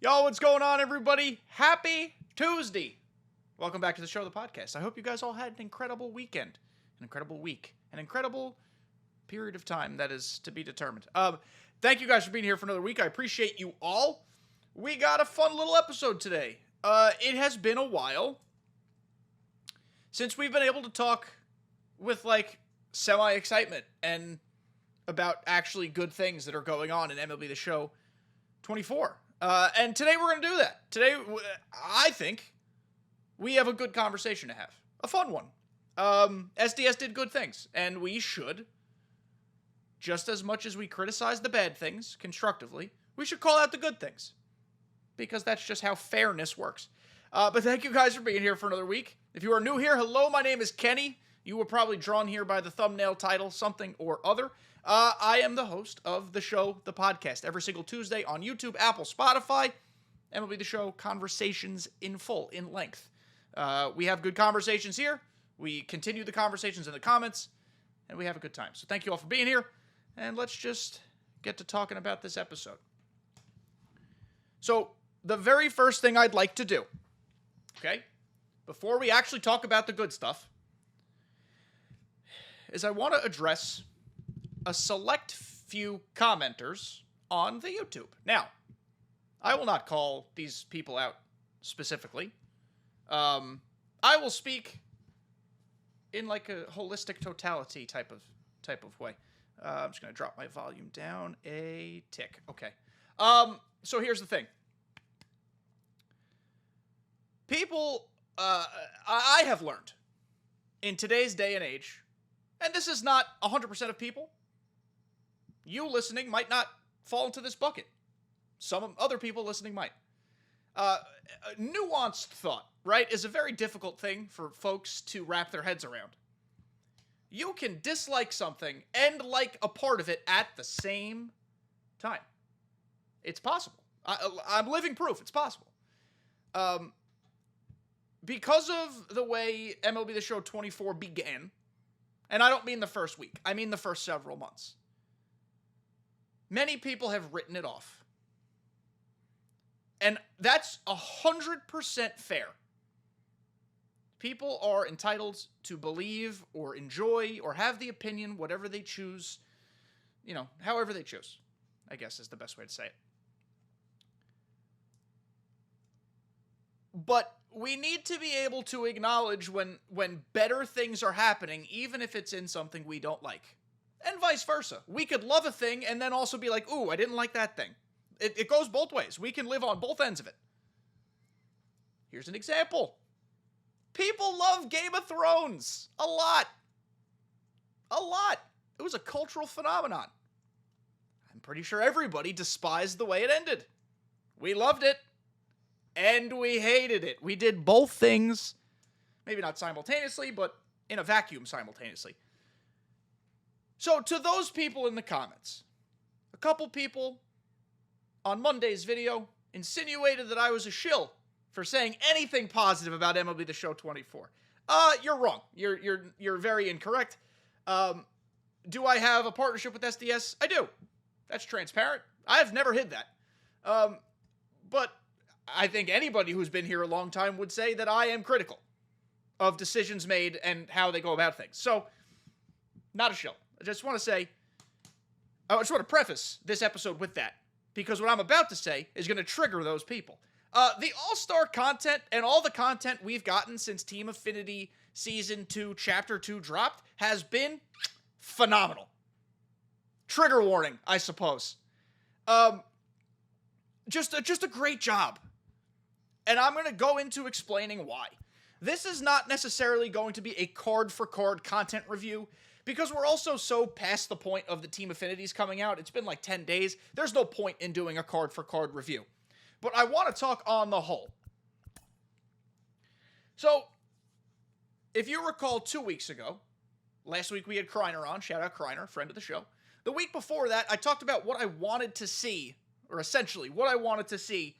Yo, what's going on, everybody? Happy Tuesday. Welcome back to the show, the podcast. I hope you guys all had an incredible weekend, an incredible week, an incredible period of time that is to be determined. Thank you guys for being here for another week. I appreciate you all. We got a fun little episode today. It has been a while since we've been able to talk with, semi-excitement and about actually good things that are going on in MLB The Show 24. And today we're going to do that. Today, I think we have a good conversation to have. A fun one. SDS did good things, and we should, just as much as we criticize the bad things constructively, we should call out the good things. Because that's just how fairness works. But thank you guys for being here for another week. If you are new here, hello, my name is Kenny. You were probably drawn here by the thumbnail title, something or other. I am the host of the show, the podcast, every single Tuesday on YouTube, Apple, Spotify. MLB The Show, conversations in full, in length. We have good conversations here. We continue the conversations in the comments, and we have a good time. So thank you all for being here, and let's just get to talking about this episode. So the very first thing I'd like to do, okay, before we actually talk about the good stuff, is I want to address a select few commenters on the YouTube. Now, I will not call these people out specifically. I will speak in like a holistic totality type of way. I'm just going to drop my volume down a tick. Okay. So here's the thing. People, I have learned in today's day and age, and this is not 100% of people. You listening might not fall into this bucket. Some other people listening might. Nuanced thought, right, is a very difficult thing for folks to wrap their heads around. You can dislike something and like a part of it at the same time. It's possible. I'm living proof. It's possible. Because of the way MLB The Show 24 began, and I don't mean the first week, I mean the first several months, many people have written it off. And that's 100% fair. People are entitled to believe or enjoy or have the opinion, whatever they choose, however they choose, I guess is the best way to say it. But we need to be able to acknowledge when better things are happening, even if it's in something we don't like. And vice versa. We could love a thing and then also be like, ooh, I didn't like that thing. It goes both ways. We can live on both ends of it. Here's an example. People love Game of Thrones. A lot. A lot. It was a cultural phenomenon. I'm pretty sure everybody despised the way it ended. We loved it. And we hated it. We did both things. Maybe not simultaneously, but in a vacuum simultaneously. So to those people in the comments, a couple people on Monday's video insinuated that I was a shill for saying anything positive about MLB The Show 24. You're wrong. You're very incorrect. Do I have a partnership with SDS? I do. That's transparent. I have never hid that. But I think anybody who's been here a long time would say that I am critical of decisions made and how they go about things. So, not a shill. I just want to preface this episode with that, because what I'm about to say is going to trigger those people. The All-Star content and all the content we've gotten since Team Affinity Season 2, Chapter 2 dropped has been phenomenal. Trigger warning, I suppose. Just a great job. And I'm going to go into explaining why. This is not necessarily going to be a card-for-card content review, because we're also so past the point of the Team Affinities coming out. It's been like 10 days. There's no point in doing a card-for-card review. But I want to talk on the whole. So, if you recall 2 weeks ago, last week we had Kreiner on. Shout out Kreiner, friend of the show. The week before that, I talked about what I wanted to see, or essentially what I wanted to see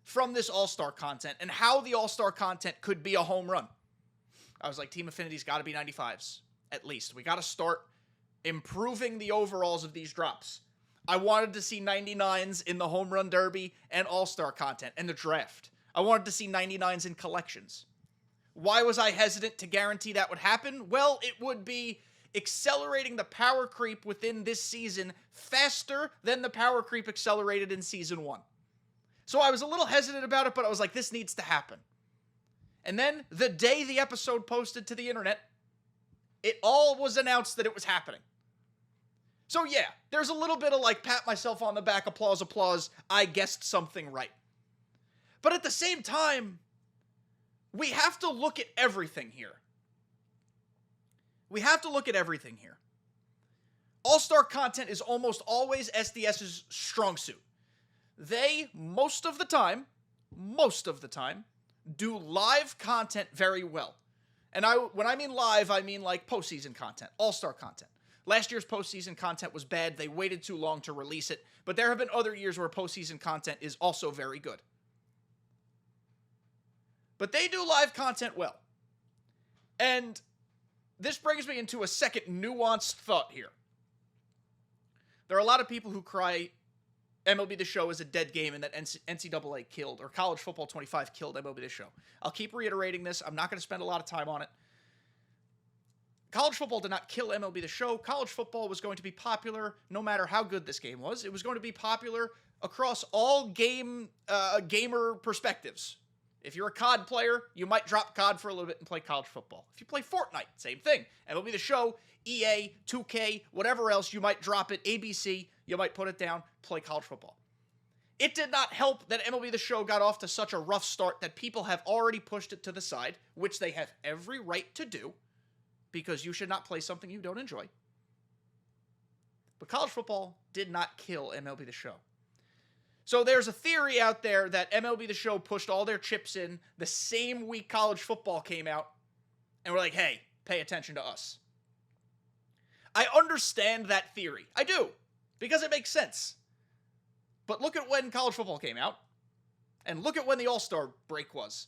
from this All-Star content and how the All-Star content could be a home run. I was like, Team Affinity's got to be 95s, at least. We got to start improving the overalls of these drops. I wanted to see 99s in the Home Run Derby and All-Star content and the draft. I wanted to see 99s in collections. Why was I hesitant to guarantee that would happen? Well, it would be accelerating the power creep within this season faster than the power creep accelerated in Season 1. So I was a little hesitant about it, but I was like, this needs to happen. And then, the day the episode posted to the internet, it all was announced that it was happening. So yeah, there's a little bit of like, pat myself on the back, applause, applause, I guessed something right. But at the same time, we have to look at everything here. We have to look at everything here. All-Star content is almost always SDS's strong suit. They, most of the time, do live content very well. And when I mean live, I mean like postseason content, All-Star content. Last year's postseason content was bad. They waited too long to release it. But there have been other years where postseason content is also very good. But they do live content well. And this brings me into a second nuanced thought here. There are a lot of people who cry MLB The Show is a dead game and that NCAA killed, or College Football 25 killed MLB The Show. I'll keep reiterating this. I'm not going to spend a lot of time on it. College football did not kill MLB The Show. College football was going to be popular no matter how good this game was. It was going to be popular across all gamer perspectives. If you're a COD player, you might drop COD for a little bit and play college football. If you play Fortnite, same thing. MLB The Show, EA, 2K, whatever else, you might drop it. ABC, you might put it down, play college football. It did not help that MLB The Show got off to such a rough start that people have already pushed it to the side, which they have every right to do, because you should not play something you don't enjoy. But college football did not kill MLB The Show. So there's a theory out there that MLB The Show pushed all their chips in the same week college football came out, and we're like, hey, pay attention to us. I understand that theory. I do, because it makes sense. But look at when college football came out, and look at when the All-Star break was.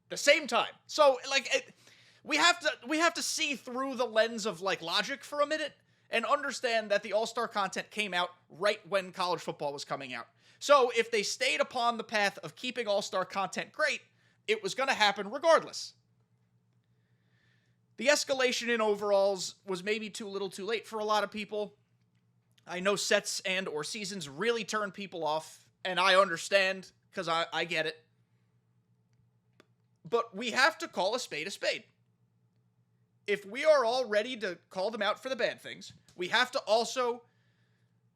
The same time. So, like, we have to see through the lens of, like, logic for a minute and understand that the All-Star content came out right when college football was coming out. So if they stayed upon the path of keeping All-Star content great, it was going to happen regardless. The escalation in overalls was maybe too little too late for a lot of people. I know sets and or seasons really turn people off, and I understand, because I get it. But we have to call a spade a spade. If we are all ready to call them out for the bad things, we have to also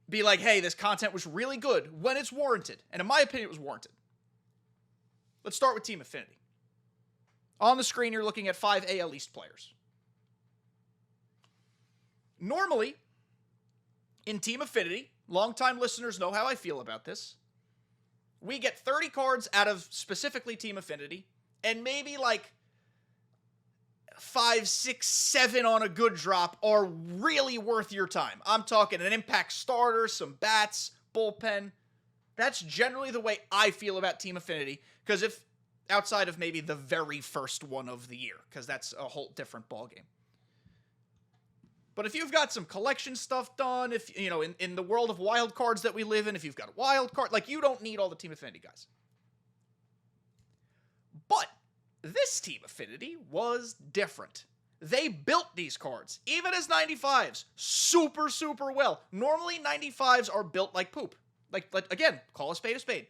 be like, hey, this content was really good when it's warranted. And in my opinion, it was warranted. Let's start with Team Affinity. On the screen, you're looking at 5 AL East players. Normally, in Team Affinity, longtime listeners know how I feel about this. We get 30 cards out of specifically Team Affinity, and maybe like 5, 6, 7 on a good drop are really worth your time. I'm talking an impact starter, some bats, bullpen. That's generally the way I feel about Team Affinity, because if outside of maybe the very first one of the year, because that's a whole different ballgame. But if you've got some collection stuff done, if, you know, in the world of wild cards that we live in, if you've got a wild card, like, you don't need all the Team Affinity guys. But this Team Affinity was different. They built these cards, even as 95s, super, super well. Normally, 95s are built like poop. Like again, call a spade a spade.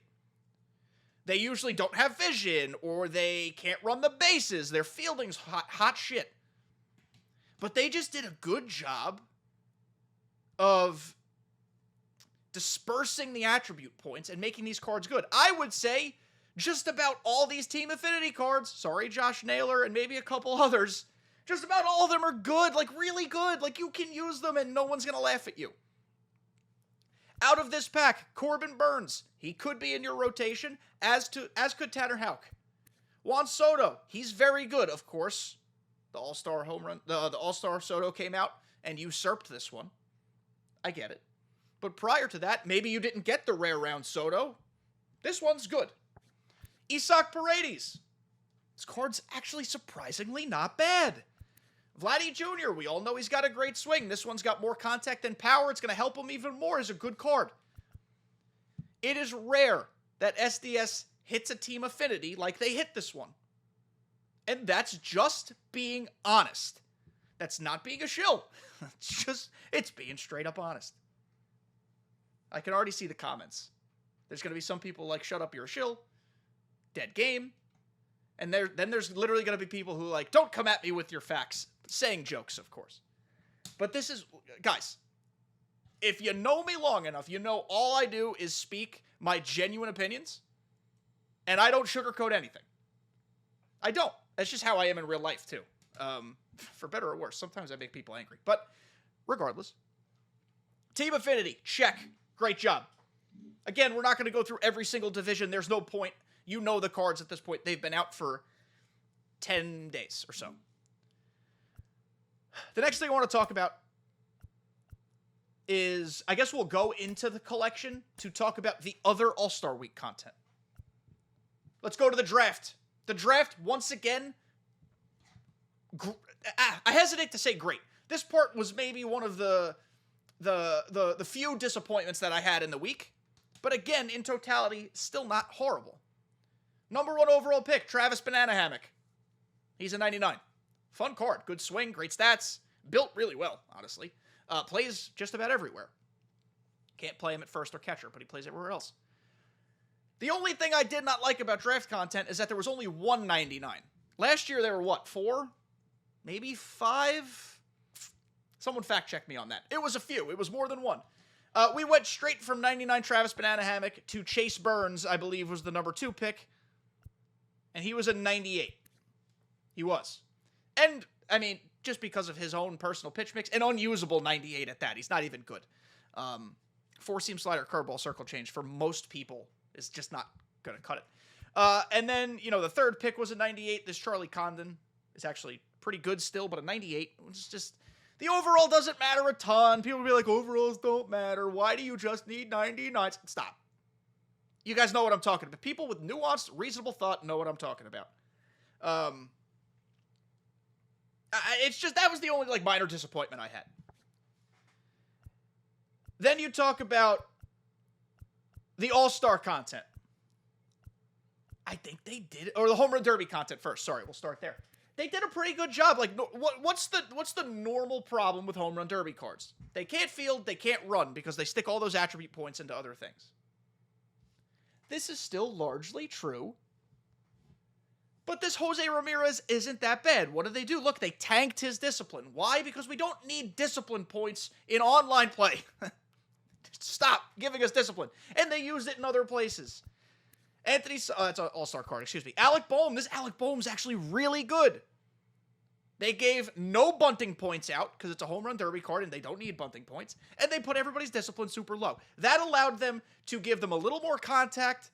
They usually don't have vision, or they can't run the bases. Their fielding's hot shit. But they just did a good job of dispersing the attribute points and making these cards good. I would say just about all these Team Affinity cards, sorry Josh Naylor and maybe a couple others, just about all of them are good, like really good. Like, you can use them and no one's going to laugh at you. Out of this pack, Corbin Burns, he could be in your rotation, as could Tanner Houck. Juan Soto, he's very good, of course. The All-Star home run, the All-Star Soto came out and usurped this one. I get it. But prior to that, maybe you didn't get the rare round Soto. This one's good. Isaac Paredes. This card's actually surprisingly not bad. Vladdy Jr., we all know he's got a great swing. This one's got more contact than power. It's going to help him even more as a good card. It is rare that SDS hits a team affinity like they hit this one. And that's just being honest. That's not being a shill. It's being straight up honest. I can already see the comments. There's going to be some people like, shut up, you're a shill. Dead game. And then there's literally going to be people who like, don't come at me with your facts. Saying jokes, of course. But this is, guys, if you know me long enough, you know all I do is speak my genuine opinions. And I don't sugarcoat anything. I don't. That's just how I am in real life, too. For better or worse. Sometimes I make people angry. But regardless. Team Affinity, check. Great job. Again, we're not going to go through every single division. There's no point. You know the cards at this point. They've been out for 10 days or so. The next thing I want to talk about is, I guess we'll go into the collection to talk about the other All-Star Week content. Let's go to the draft. The draft, once again, I hesitate to say great. This part was maybe one of the few disappointments that I had in the week. But again, in totality, still not horrible. Number 1 overall pick, Travis Banana Hammock. He's a 99. Fun card. Good swing, great stats. Built really well, honestly. Plays just about everywhere. Can't play him at first or catcher, but he plays everywhere else. The only thing I did not like about draft content is that there was only 199. Last year there were, what, 4? Maybe 5? Someone fact check me on that. It was a few. It was more than 1. We went straight from 99 Travis Banana Hammock to Chase Burns, I believe was the number 2 pick. And he was a 98. He was. And, I mean, just because of his own personal pitch mix, an unusable 98 at that. He's not even good. 4-seam slider, curveball, circle change for most people is just not going to cut it. And then, you know, the 3rd pick was a 98. This Charlie Condon is actually pretty good still, but a 98. It's just, the overall doesn't matter a ton. People will be like, overalls don't matter. Why do you just need 99s? Stop. You guys know what I'm talking about. People with nuanced, reasonable thought know what I'm talking about. It's just, that was the only, like, minor disappointment I had. Then you talk about the All-Star content. I think they did, or the Home Run Derby content first. Sorry, we'll start there. They did a pretty good job. Like, what's the normal problem with Home Run Derby cards? They can't field, they can't run, because they stick all those attribute points into other things. This is still largely true. But this Jose Ramirez isn't that bad. What did they do? Look, they tanked his discipline. Why? Because we don't need discipline points in online play. Stop giving us discipline. And they used it in other places. It's an all-star card, excuse me. Alec Boehm. This Alec Boehm's actually really good. They gave no bunting points out because it's a home run derby card and they don't need bunting points. And they put everybody's discipline super low. That allowed them to give them a little more contact,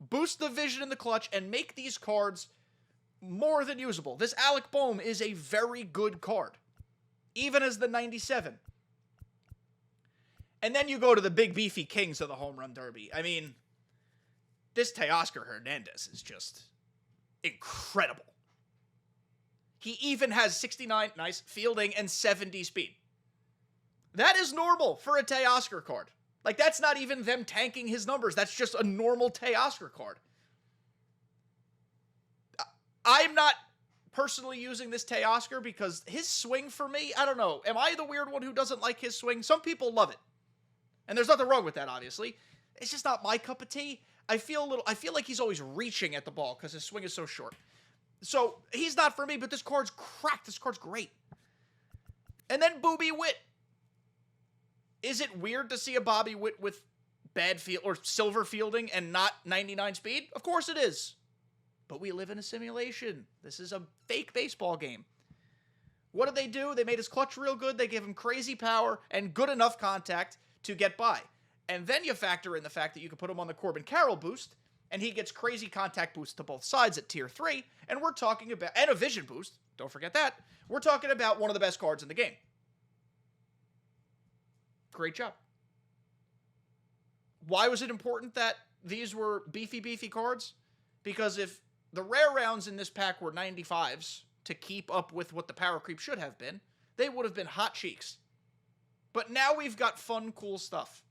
boost the vision in the clutch, and make these cards more than usable. This Alec Boehm is a very good card, even as the 97. And then you go to the big beefy kings of the home run derby. I mean, this Teoscar Hernandez is just incredible. He even has 69, nice, fielding and 70 speed. That is normal for a Teoscar card. Like, that's not even them tanking his numbers. That's just a normal Teoscar card. I'm not personally using this Teoscar because his swing for me, I don't know. Am I the weird one who doesn't like his swing? Some people love it. And there's nothing wrong with that, obviously. It's just not my cup of tea. I feel like he's always reaching at the ball because his swing is so short. So, he's not for me, but this card's cracked. This card's great. And then Bobby Witt. Is it weird to see a Bobby Witt with bad field or silver fielding and not 99 speed? Of course it is. But we live in a simulation. This is a fake baseball game. What did they do? They made his clutch real good. They gave him crazy power and good enough contact to get by. And then you factor in the fact that you can put him on the Corbin Carroll boost, and he gets crazy contact boost to both sides at tier 3, and we're talking about, and a vision boost, don't forget that. We're talking about one of the best cards in the game. Great job. Why was it important that these were beefy cards? Because if the rare rounds in this pack were 95s, to keep up with what the power creep should have been, they would have been hot cheeks. But now we've got fun, cool stuff.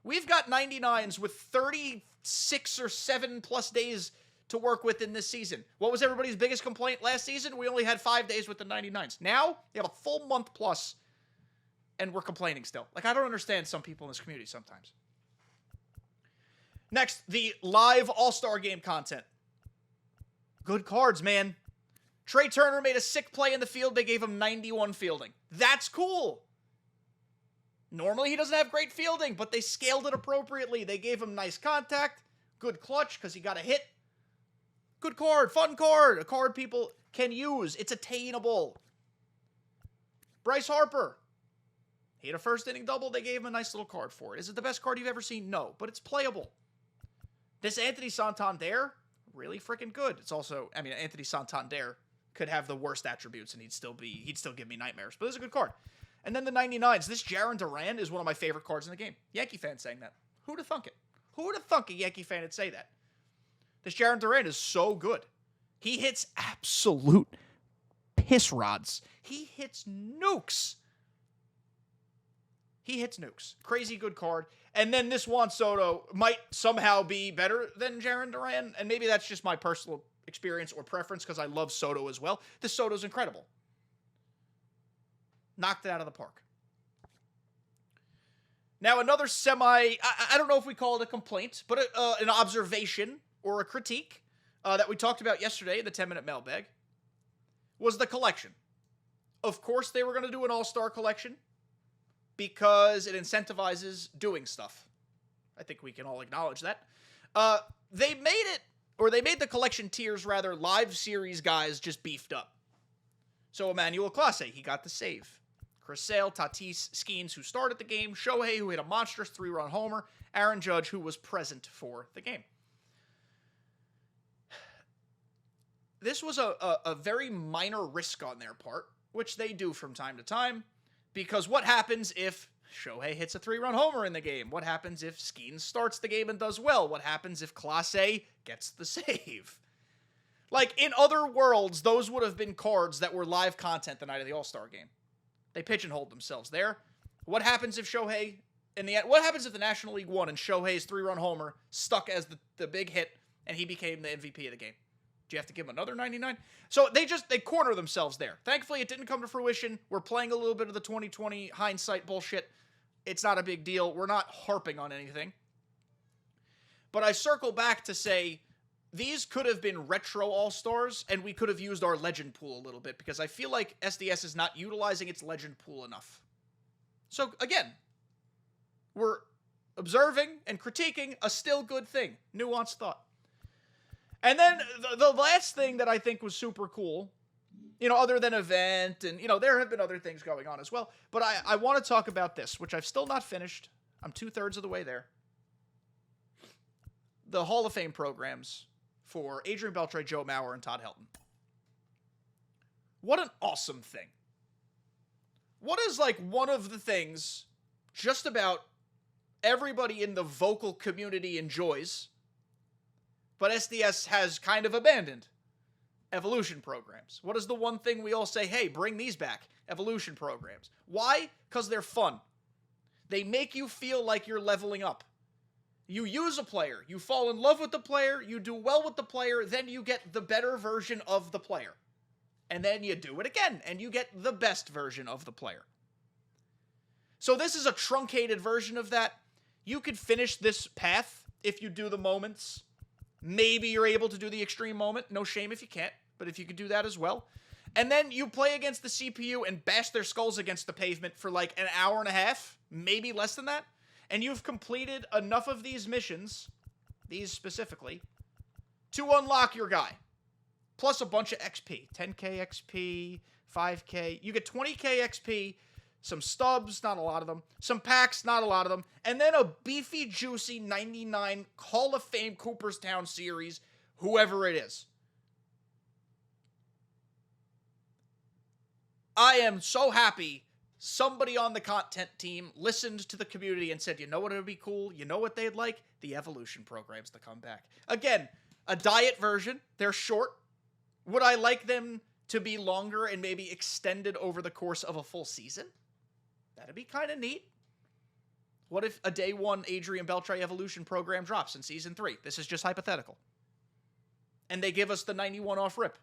We've got 99s with 36 or 7 plus days to work with in this season. What was everybody's biggest complaint last season? We only had 5 days with the 99s. Now, you have a full month plus, and we're complaining still. Like, I don't understand some people in this community sometimes. Next, the live All-Star Game content. Good cards, man. Trey Turner made a sick play in the field. They gave him 91 fielding. That's cool. Normally, he doesn't have great fielding, but they scaled it appropriately. They gave him nice contact, good clutch because he got a hit. Good card, fun card, a card people can use. It's attainable. Bryce Harper. He had a first inning double. They gave him a nice little card for it. Is it the best card you've ever seen? No, but it's playable. This Anthony Santander, really freaking good. It's also, I mean, Anthony Santander could have the worst attributes and he'd still give me nightmares, but it's a good card. And then the 99s. This Jarren Duran is one of my favorite cards in the game. Yankee fan saying that. Who'd have thunk it? Who'd have thunk a Yankee fan would say that? This Jarren Duran is so good. He hits absolute piss rods. He hits nukes. Crazy good card. And then this Juan Soto might somehow be better than Jarren Duran. And maybe that's just my personal experience or preference because I love Soto as well. This Soto's incredible. Knocked it out of the park. Now another I don't know if we call it a complaint, but an observation or a critique that we talked about yesterday in the 10-minute mailbag was the collection. Of course, they were going to do an all-star collection because it incentivizes doing stuff. I think we can all acknowledge that. They made the collection tiers rather live series guys just beefed up. So Emmanuel Clase, he got the save. Chris Sale, Tatis Skeens, who started the game. Shohei, who hit a monstrous 3-run homer. Aaron Judge, who was present for the game. This was a very minor risk on their part, which they do from time to time, because what happens if Shohei hits a 3-run homer in the game? What happens if Skeens starts the game and does well? What happens if Clase gets the save? Like, in other worlds, those would have been cards that were live content the night of the All-Star game. They pigeonholed themselves there. What happens if Shohei, what happens if the National League won and Shohei's 3-run homer stuck as the big hit and he became the MVP of the game? Do you have to give him another 99? So they corner themselves there. Thankfully, it didn't come to fruition. We're playing a little bit of the 2020 hindsight bullshit. It's not a big deal. We're not harping on anything. But I circle back to say, these could have been retro All-Stars, and we could have used our legend pool a little bit, because I feel like SDS is not utilizing its legend pool enough. So, again, we're observing and critiquing a still good thing. Nuanced thought. And then the last thing that I think was super cool, other than event, and, there have been other things going on as well, but I want to talk about this, which I've still not finished. I'm 2/3 of the way there. The Hall of Fame programs for Adrian Beltre, Joe Mauer, and Todd Helton. What an awesome thing. What is, one of the things just about everybody in the vocal community enjoys, but SDS has kind of abandoned? Evolution programs. What is the one thing we all say, hey, bring these back? Evolution programs. Why? Because they're fun. They make you feel like you're leveling up. You use a player, you fall in love with the player, you do well with the player, then you get the better version of the player. And then you do it again, and you get the best version of the player. So this is a truncated version of that. You could finish this path if you do the moments. Maybe you're able to do the extreme moment. No shame if you can't, but if you could do that as well. And then you play against the CPU and bash their skulls against the pavement for an hour and a half, maybe less than that. And you've completed enough of these missions, these specifically, to unlock your guy. Plus a bunch of XP. 10k XP, 5k. You get 20k XP, some stubs, not a lot of them. Some packs, not a lot of them. And then a beefy, juicy 99 Hall of Fame Cooperstown series, whoever it is. I am so happy somebody on the content team listened to the community and said, you know what would be cool? You know what they'd like? The evolution programs to come back. Again, a diet version. They're short. Would I like them to be longer and maybe extended over the course of a full season? That'd be kind of neat. What if a day one Adrian Beltre evolution program drops in season 3? This is just hypothetical. And they give us the 91 off rip.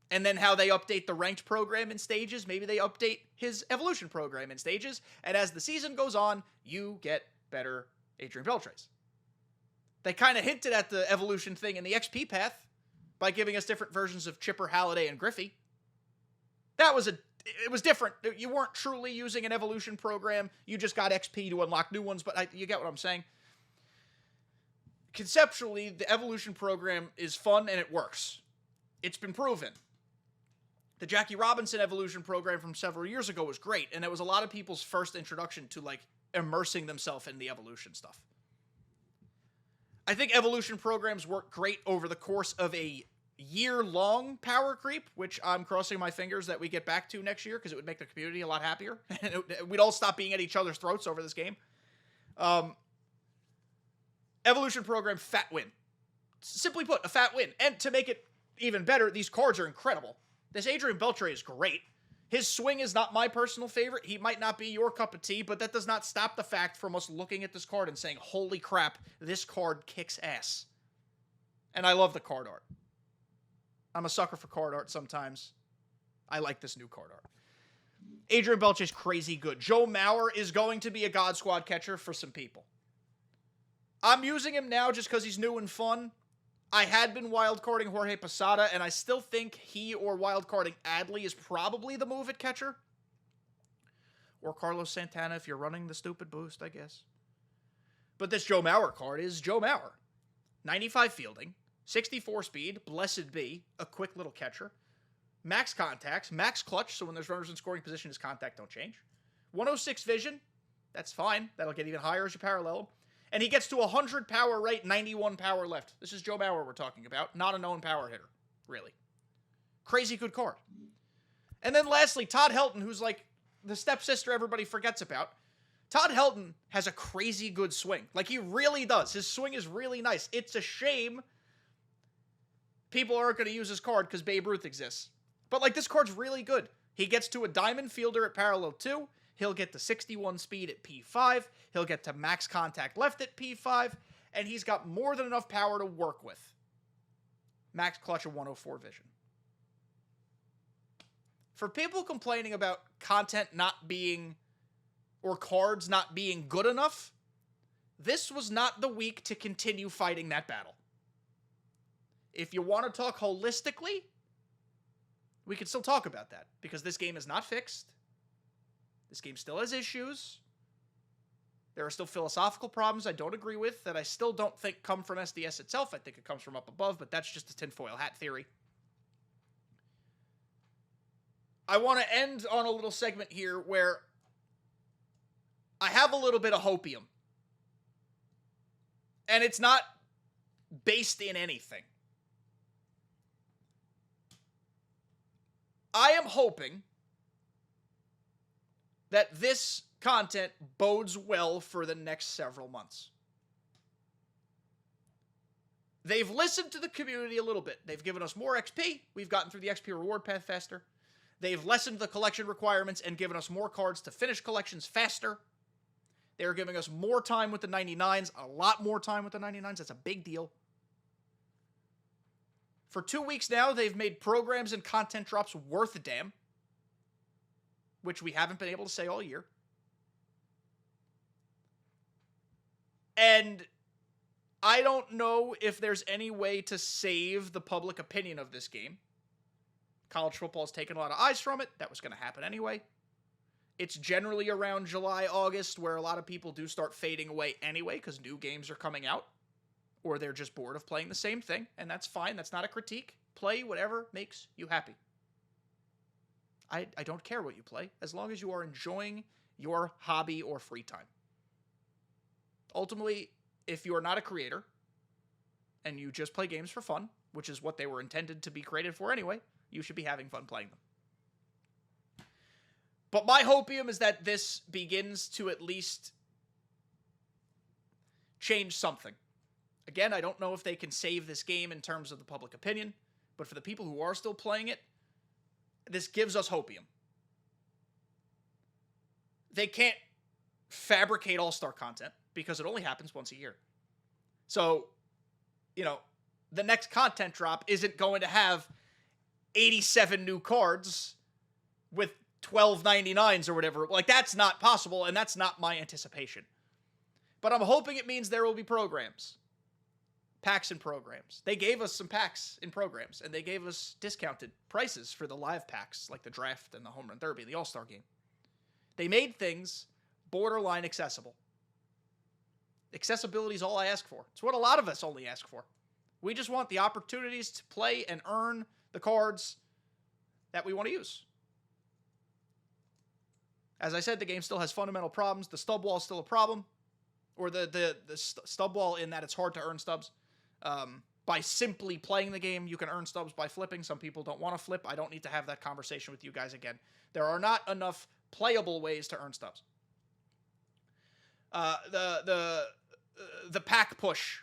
And then how they update the ranked program in stages, maybe they update his evolution program in stages, and as the season goes on, you get better Adrian Beltres. They kind of hinted at the evolution thing in the XP path by giving us different versions of Chipper, Halliday, and Griffey. It was different. You weren't truly using an evolution program. You just got XP to unlock new ones, but you get what I'm saying. Conceptually, the evolution program is fun and it works. It's been proven. The Jackie Robinson evolution program from several years ago was great, and it was a lot of people's first introduction to, like, immersing themselves in the evolution stuff. I think evolution programs work great over the course of a year-long power creep, which I'm crossing my fingers that we get back to next year, because it would make the community a lot happier, and we'd all stop being at each other's throats over this game. Evolution program, fat win. Simply put, a fat win. And to make it even better, these cards are incredible. This Adrian Beltre is great. His swing is not my personal favorite. He might not be your cup of tea, but that does not stop the fact from us looking at this card and saying, holy crap, this card kicks ass. And I love the card art. I'm a sucker for card art sometimes. I like this new card art. Adrian Beltre is crazy good. Joe Mauer is going to be a God Squad catcher for some people. I'm using him now just because he's new and fun. I had been wildcarding Jorge Posada, and I still think he or wildcarding Adley is probably the move at catcher. Or Carlos Santana if you're running the stupid boost, I guess. But this Joe Mauer card is Joe Mauer. 95 fielding, 64 speed, blessed be, a quick little catcher. Max contacts, max clutch, so when there's runners in scoring position, his contact don't change. 106 vision, that's fine. That'll get even higher as you parallel him. And he gets to 100 power right, 91 power left. This is Joe Mauer we're talking about, not a known power hitter, really. Crazy good card. And then lastly, Todd Helton, who's like the stepsister everybody forgets about. Todd Helton has a crazy good swing. Like, he really does. His swing is really nice. It's a shame people aren't going to use his card because Babe Ruth exists. But, like, this card's really good. He gets to a diamond fielder at parallel 2. He'll get to 61 speed at P5. He'll get to max contact left at P5. And he's got more than enough power to work with. Max clutch of 104 vision. For people complaining about content not being, or cards not being good enough, this was not the week to continue fighting that battle. If you want to talk holistically, we can still talk about that, because this game is not fixed. This game still has issues. There are still philosophical problems I don't agree with that I still don't think come from SDS itself. I think it comes from up above, but that's just a tinfoil hat theory. I want to end on a little segment here where I have a little bit of hopium. And it's not based in anything. I am hoping that this content bodes well for the next several months. They've listened to the community a little bit. They've given us more XP. We've gotten through the XP reward path faster. They've lessened the collection requirements and given us more cards to finish collections faster. They're giving us more time with the 99s, a lot more time with the 99s. That's a big deal. For 2 weeks now, they've made programs and content drops worth a damn, which we haven't been able to say all year. And I don't know if there's any way to save the public opinion of this game. College football has taken a lot of eyes from it. That was going to happen anyway. It's generally around July, August, where a lot of people do start fading away anyway, because new games are coming out. Or they're just bored of playing the same thing, and that's fine. That's not a critique. Play whatever makes you happy. I don't care what you play, as long as you are enjoying your hobby or free time. Ultimately, if you are not a creator, and you just play games for fun, which is what they were intended to be created for anyway, you should be having fun playing them. But my hopium is that this begins to at least change something. Again, I don't know if they can save this game in terms of the public opinion, But for the people who are still playing it, this gives us hopium. They can't fabricate All-Star content because it only happens once a year. So, the next content drop isn't going to have 87 new cards with 12.99s or whatever. Like, that's not possible, and that's not my anticipation. But I'm hoping it means there will be programs. Packs and programs. They gave us some packs in programs, and they gave us discounted prices for the live packs, like the draft and the home run derby, the All-Star game. They made things borderline accessible. Accessibility is all I ask for. It's what a lot of us only ask for. We just want the opportunities to play and earn the cards that we want to use. As I said, the game still has fundamental problems. The stub wall is still a problem. Or the stub wall in that it's hard to earn stubs. By simply playing the game, you can earn stubs by flipping. Some people don't want to flip. I don't need to have that conversation with you guys again. There are not enough playable ways to earn stubs. The pack push,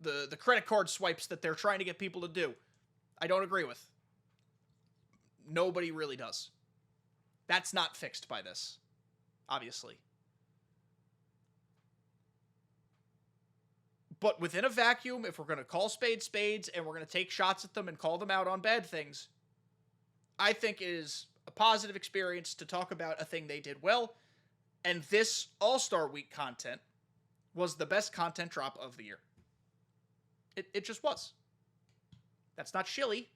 the credit card swipes that they're trying to get people to do, I don't agree with. Nobody really does. That's not fixed by this, obviously. But within a vacuum, if we're going to call spades spades and we're going to take shots at them and call them out on bad things, I think it is a positive experience to talk about a thing they did well. And this All-Star Week content was the best content drop of the year. It just was. That's not shilly.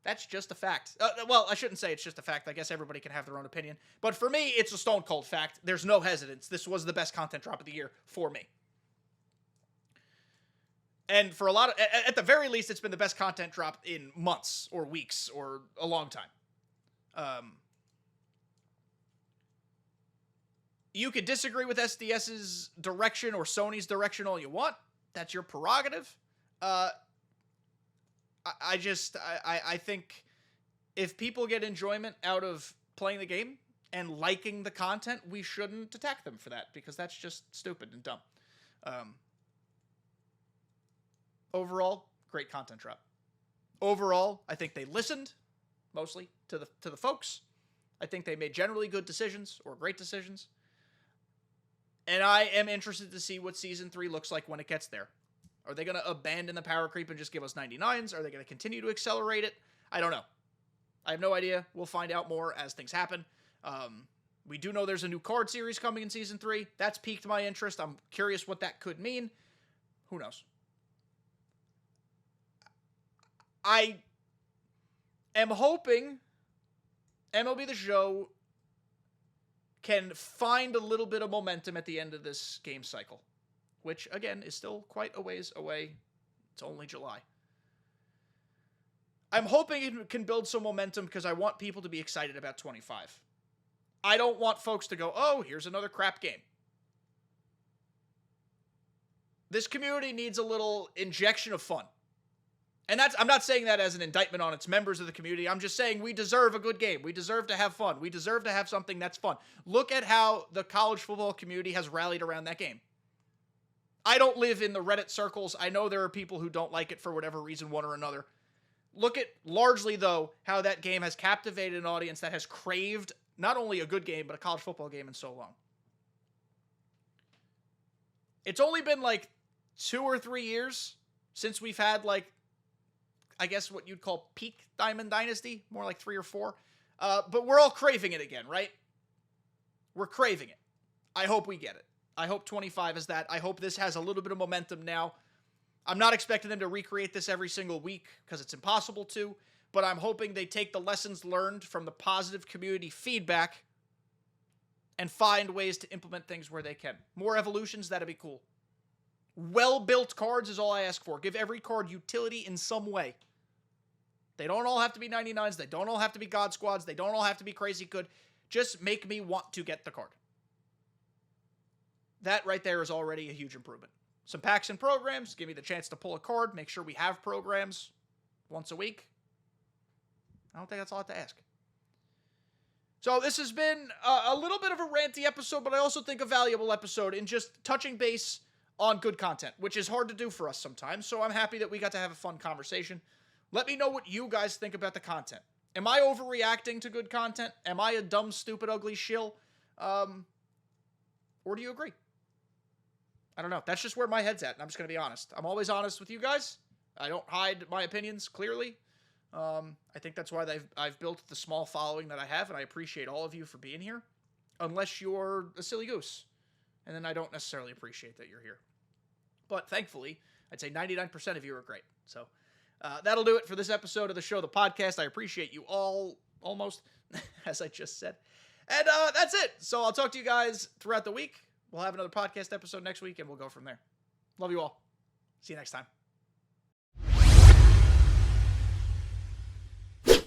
That's just a fact. Well, I shouldn't say it's just a fact. I guess everybody can have their own opinion. But for me, it's a stone cold fact. There's no hesitance. This was the best content drop of the year for me. And for a lot of, at the very least, it's been the best content drop in months or weeks or a long time. You could disagree with SDS's direction or Sony's direction all you want. That's your prerogative. I think if people get enjoyment out of playing the game and liking the content, we shouldn't attack them for that because that's just stupid and dumb. Overall, great content drop. Overall, I think they listened mostly to the folks. I think they made generally good decisions or great decisions. And I am interested to see what Season 3 looks like when it gets there. Are they going to abandon the power creep and just give us 99s? Are they going to continue to accelerate it? I don't know. I have no idea. We'll find out more as things happen. We do know there's a new card series coming in Season 3. That's piqued my interest. I'm curious what that could mean. Who knows? I am hoping MLB The Show can find a little bit of momentum at the end of this game cycle, which, again, is still quite a ways away. It's only July. I'm hoping it can build some momentum because I want people to be excited about 25. I don't want folks to go, oh, here's another crap game. This community needs a little injection of fun. And I'm not saying that as an indictment on its members of the community. I'm just saying we deserve a good game. We deserve to have fun. We deserve to have something that's fun. Look at how the college football community has rallied around that game. I don't live in the Reddit circles. I know there are people who don't like it for whatever reason, one or another. Look at, largely though, how that game has captivated an audience that has craved not only a good game, but a college football game in so long. It's only been like 2 or 3 years since we've had like, I guess what you'd call peak Diamond Dynasty, more like 3 or 4. But we're all craving it again, right? We're craving it. I hope we get it. I hope 25 is that. I hope this has a little bit of momentum now. I'm not expecting them to recreate this every single week because it's impossible to, but I'm hoping they take the lessons learned from the positive community feedback and find ways to implement things where they can. More evolutions, that'd be cool. Well-built cards is all I ask for. Give every card utility in some way. They don't all have to be 99s. They don't all have to be God Squads. They don't all have to be crazy good. Just make me want to get the card. That right there is already a huge improvement. Some packs and programs. Give me the chance to pull a card. Make sure we have programs once a week. I don't think that's a lot to ask. So this has been a little bit of a ranty episode, but I also think a valuable episode in just touching base on good content, which is hard to do for us sometimes. So I'm happy that we got to have a fun conversation. Let me know what you guys think about the content. Am I overreacting to good content? Am I a dumb, stupid, ugly shill? Or do you agree? I don't know. That's just where my head's at, and I'm just going to be honest. I'm always honest with you guys. I don't hide my opinions, clearly. I think that's why I've built the small following that I have, and I appreciate all of you for being here. Unless you're a silly goose. And then I don't necessarily appreciate that you're here. But thankfully, I'd say 99% of you are great. So that'll do it for this episode of the show, the podcast. I appreciate you all, almost, as I just said. And that's it. So I'll talk to you guys throughout the week. We'll have another podcast episode next week, and we'll go from there. Love you all. See you next time.